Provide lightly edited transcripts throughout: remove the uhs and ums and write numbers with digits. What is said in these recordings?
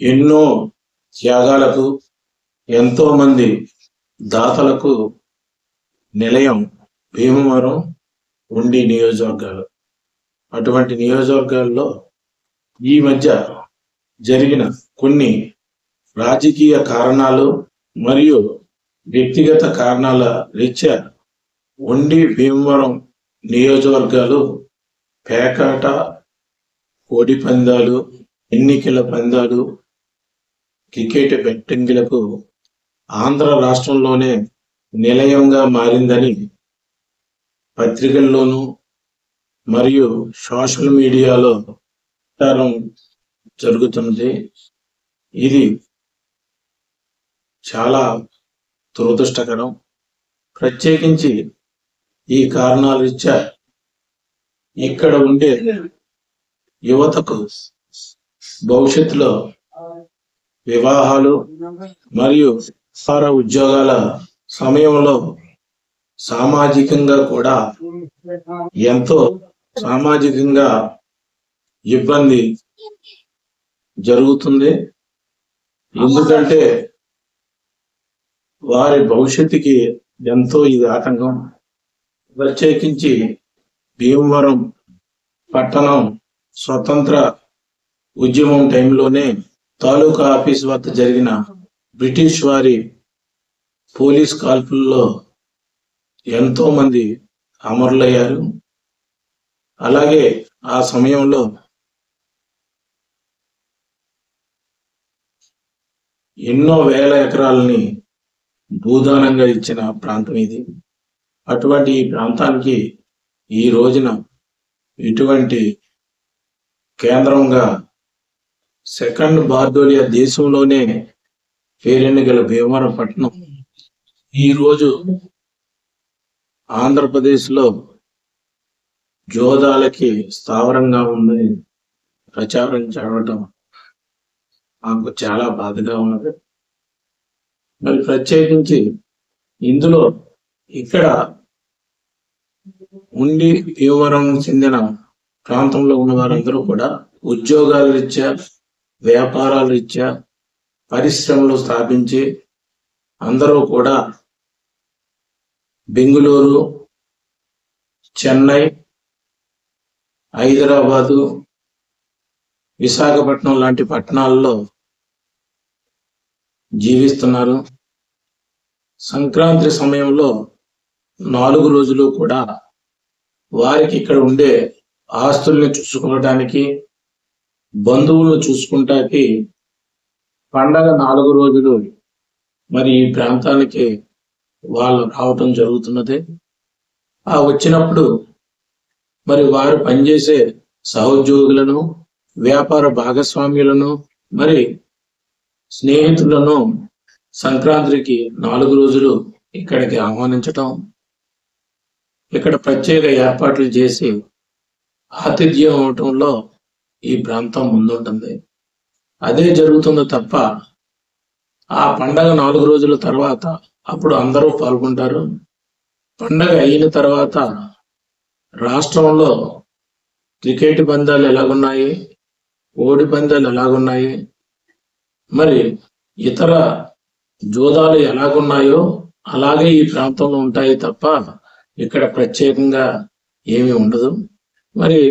ఎన్నో త్యాగాలకు ఎంతో మంది దాతలకు నిలయం భీమవరం ఉండి నియోజకవర్గాలు. అటువంటి నియోజకవర్గాల్లో ఈ మధ్య జరిగిన కొన్ని రాజకీయ కారణాలు మరియు వ్యక్తిగత కారణాల రీత్యా ఉండి భీమవరం నియోజకవర్గాలు పేకాట, కోడి పందాలు, ఎన్నికల పందాలు, క్రికెట్ బెట్టింగ్లకు ఆంధ్ర రాష్ట్రంలోనే నిలయంగా మారిందని పత్రికల్లోనూ మరియు సోషల్ మీడియాలో ప్రచారం జరుగుతున్నది. ఇది చాలా దురదృష్టకరం. ప్రత్యేకించి ఈ కారణాల రీత్యా ఇక్కడ ఉండే యువతకు భవిష్యత్తులో వివాహాలు మరియు ఉద్యోగాల సమయంలో సామాజికంగా కూడా ఎంతో సామాజికంగా ఇబ్బంది జరుగుతుంది. ఎందుకంటే వారి భవిష్యత్తుకి ఎంతో ఇది ఆటంకం. ప్రత్యేకించి భీమవరం పట్టణం స్వతంత్ర ఉద్యమం టైంలోనే తాలూకా ఆఫీస్ వద్ద జరిగిన బ్రిటిష్ వారి పోలీస్ కాల్పుల్లో ఎంతో మంది అమరులయ్యారు. అలాగే ఆ సమయంలో ఎన్నో వేల ఎకరాలని భూదానంగా ఇచ్చిన ప్రాంతం ఇది. అటువంటి ఈ ప్రాంతానికి ఈ రోజున ఇటువంటి కేంద్రంగా సెకండ్ బార్డోలియా దేశంలోనే పేరెన్నికల భీమవరం పట్టణం ఈరోజు ఆంధ్రప్రదేశ్లో జోదాలకి స్థావరంగా ఉందని ప్రచారం చేయడం నాకు చాలా బాధగా ఉన్నది. మరి ప్రత్యేకించి ఇందులో ఇక్కడ ఉండి భీమవరం చెందిన ప్రాంతంలో ఉన్న వారందరూ కూడా ఉద్యోగాల రీత్యా, వ్యాపారాల రీత్యా పరిశ్రమలు స్థాపించి అందరూ కూడా బెంగుళూరు, చెన్నై, హైదరాబాదు, విశాఖపట్నం లాంటి పట్టణాల్లో జీవిస్తున్నారు. సంక్రాంతి సమయంలో 4 రోజులు కూడా వారికి ఇక్కడ ఉండే ఆస్తుల్ని చూసుకోవడానికి, బంధువులను చూసుకుంటానికి పండగ 4 రోజులు మరి ఈ ప్రాంతానికి వాళ్ళు రావటం జరుగుతున్నది. ఆ వచ్చినప్పుడు మరి వారు పనిచేసే సహోద్యోగులను, వ్యాపార భాగస్వామ్యులను, మరి స్నేహితులను సంక్రాంతికి 4 రోజులు ఇక్కడికి ఆహ్వానించటం, ఇక్కడ ప్రత్యేక ఏర్పాట్లు చేసి ఆతిథ్యం అవటంలో ఈ ప్రాంతం ముందుంటుంది. అదే జరుగుతుంది తప్ప ఆ పండగ 4 రోజుల తర్వాత అప్పుడు అందరూ పాల్గొంటారు. పండగ అయిన తర్వాత రాష్ట్రంలో క్రికెట్ పందాలు ఎలాగున్నాయి, కోడి పందాలు ఎలాగున్నాయి, మరి ఇతర జూదాలు ఎలాగున్నాయో అలాగే ఈ ప్రాంతంలో ఉంటాయి తప్ప ఇక్కడ ప్రత్యేకంగా ఏమీ ఉండదు. మరి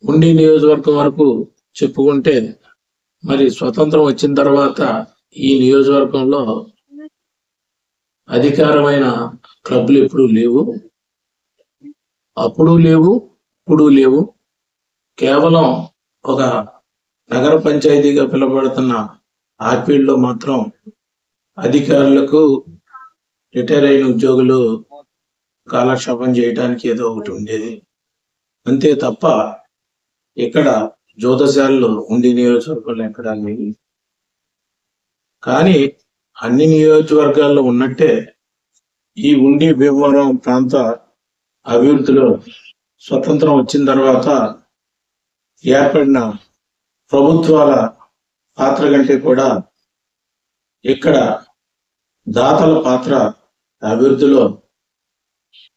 ఉండి నియోజకవర్గం వరకు చెప్పుకుంటే మరి స్వతంత్రం వచ్చిన తర్వాత ఈ నియోజకవర్గంలో అధికారమైన క్లబ్లు ఎప్పుడూ లేవు, అప్పుడు లేవు, ఇప్పుడు లేవు. కేవలం ఒక నగర పంచాయతీగా పిలువబడుతున్న ఆర్పీల్లో మాత్రం అధికారులకు, రిటైర్ అయిన ఉద్యోగులు కాలక్షేపం చేయడానికి ఏదో ఒకటి ఉండేది అంతే తప్ప ఇక్కడ జ్యోతిషాలలో ఉండి నియోజకవర్గంలో ఎక్కడా లేవు. కానీ అన్ని నియోజకవర్గాల్లో ఉన్నట్టే ఈ ఉండి భీమవరం ప్రాంత అభివృద్ధిలో స్వతంత్రం వచ్చిన తర్వాత ఏర్పడిన ప్రభుత్వాల పాత్ర కంటే కూడా ఇక్కడ దాతల పాత్ర అభివృద్ధిలో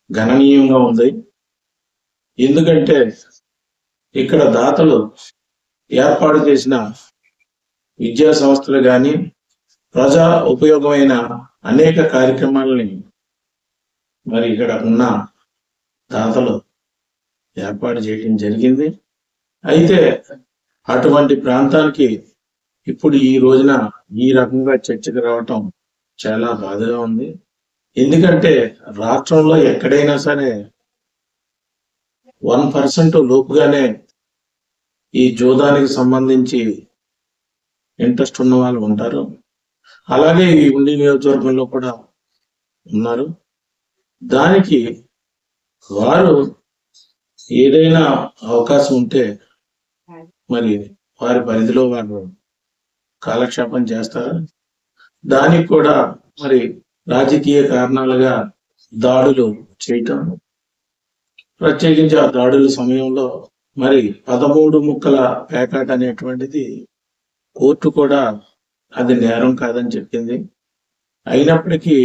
గణనీయంగా ఉంది. ఎందుకంటే ఇక్కడ దాతలు ఏర్పాటు చేసిన విద్యా సంస్థలు కానీ ప్రజా ఉపయోగమైన అనేక కార్యక్రమాలని మరి ఇక్కడ ఉన్న దాతలు ఏర్పాటు చేయడం జరిగింది. అయితే అటువంటి ప్రాంతానికి ఇప్పుడు ఈ రోజున ఈ రకంగా చర్చకు రావటం చాలా బాధగా ఉంది. ఎందుకంటే రాష్ట్రంలో ఎక్కడైనా సరే 1% లోపుగానే ఈ జూదానికి సంబంధించి ఇంట్రెస్ట్ ఉన్న వాళ్ళు ఉంటారు. అలాగే ఈ ఉండి నియోజకవర్గంలో కూడా ఉన్నారు. దానికి వారు ఏదైనా అవకాశం ఉంటే మరి వారి పరిధిలో వారు కాలక్షేపం చేస్తారు. దానికి కూడా మరి రాజకీయ కారణాలుగా దాడులు చేయటం, ప్రత్యేకించి ఆ దాడుల సమయంలో మరి 13 ముక్కల పేకాట అనేటువంటిది కోర్టు కూడా అది నేరం కాదని చెప్పింది. అయినప్పటికీ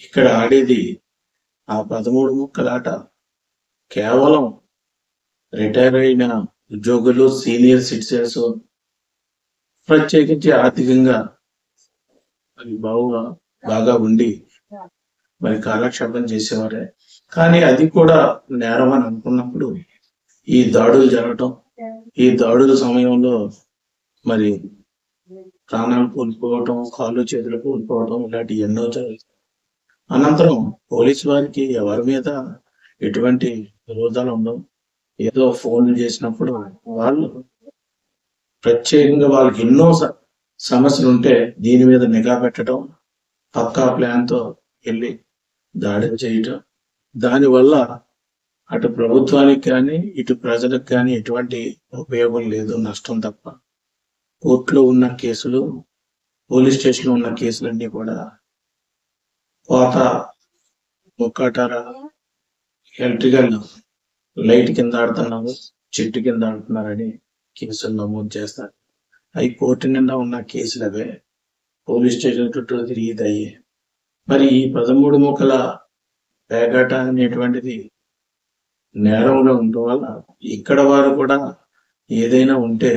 ఇక్కడ ఆడేది ఆ 13 ముక్కల ఆట కేవలం రిటైర్ అయిన ఉద్యోగులు, సీనియర్ సిటిజన్స్, ప్రత్యేకించి ఆర్థికంగా అది బాగా ఉండి మరి కాలక్షేపం చేసేవారే. కానీ అది కూడా నేరం అని అనుకున్నప్పుడు ఈ దాడులు జరగటం, ఈ దాడుల సమయంలో మరి ప్రాణాలు కోల్పోవటం, కాళ్ళు చేతులు కోల్పోవటం ఇలాంటి ఎన్నో జరుగుతాయి. అనంతరం పోలీసు వారికి ఎవరి మీద ఎటువంటి విరోధాలు ఉండవు. ఏదో ఫోన్లు చేసినప్పుడు వాళ్ళు ప్రత్యేకంగా వాళ్ళకి ఎన్నో సమస్యలు ఉంటే దీని మీద నిఘా పెట్టడం, పక్కా ప్లాన్తో వెళ్ళి దాడులు చేయటం, దానివల్ల అటు ప్రభుత్వానికి కానీ ఇటు ప్రజలకు కానీ ఎటువంటి ఉపయోగం లేదు, నష్టం తప్ప. కోర్టులో ఉన్న కేసులు, పోలీస్ స్టేషన్లో ఉన్న కేసులన్నీ కూడా కోత, ముక్కాటార, ఎలక్ట్రికల్ లైట్ కింద ఆడుతున్నారు, చెట్టు కింద ఆడుతున్నారని కేసులు నమోదు చేస్తారు. అవి కోర్టు నిండా ఉన్న కేసులు అవే పోలీస్ స్టేషన్ చుట్టూ తిరిగితాయి. మరి ఈ 13 ముక్కల పేకాట అనేటువంటిది నేరంగా ఉండటం వల్ల ఇక్కడ వారు కూడా ఏదైనా ఉంటే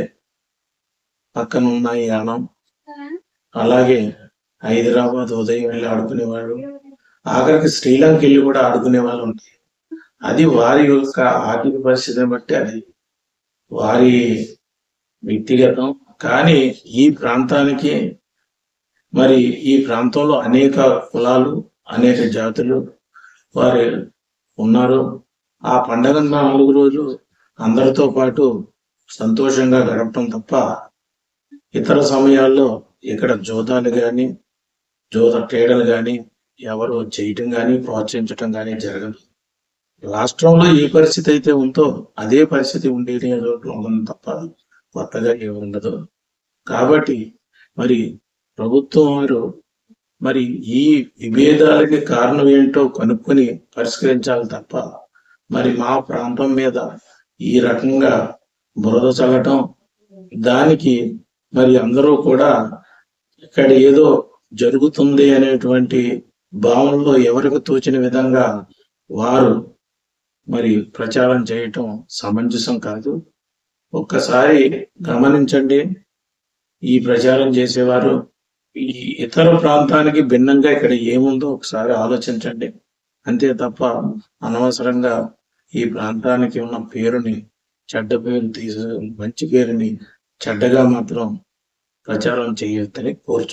పక్కన ఉన్న యానం, అలాగే హైదరాబాద్ ఉదయం వెళ్ళి ఆడుకునేవాడు, ఆఖరికి శ్రీలంక వెళ్ళి కూడా ఆడుకునే వాళ్ళు ఉంటాయి. అది వారి యొక్క ఆర్థిక పరిస్థితిని బట్టి అది వారి వ్యక్తిగతం. కానీ ఈ ప్రాంతానికి మరి ఈ ప్రాంతంలో అనేక కులాలు, అనేక జాతులు వారు ఉన్నారు. ఆ పండగ 4 రోజులు అందరితో పాటు సంతోషంగా గడపటం తప్ప ఇతర సమయాల్లో ఇక్కడ జూదాలు కానీ జూద క్రీడలు కానీ ఎవరు చేయటం కానీ ప్రోత్సహించటం కానీ జరగదు. రాష్ట్రంలో ఏ పరిస్థితి అయితే ఉందో అదే పరిస్థితి ఉండేది ఉంది తప్ప కొత్తగా ఏమి ఉండదు. కాబట్టి మరి ప్రభుత్వం వారు మరి ఈ విభేదాలకి కారణం ఏంటో కనుక్కొని పరిష్కరించాలి తప్ప మరి మా ప్రాంతం మీద ఈ రకంగా బురద చల్లటం, దానికి మరి అందరూ కూడా ఇక్కడ ఏదో జరుగుతుంది అనేటువంటి భావనలో ఎవరికి తోచిన విధంగా వారు మరి ప్రచారం చేయటం సమంజసం కాదు. ఒక్కసారి గమనించండి, ఈ ప్రచారం చేసేవారు ఈ ఇతర ప్రాంతానికి భిన్నంగా ఇక్కడ ఏముందో ఒకసారి ఆలోచించండి. అంతే తప్ప అనవసరంగా ఈ ప్రాంతానికి ఉన్న పేరుని, చెడ్డ పేరు మంచి పేరుని చెడ్డగా మాత్రం ప్రచారం చేయొద్దని కోరుచు.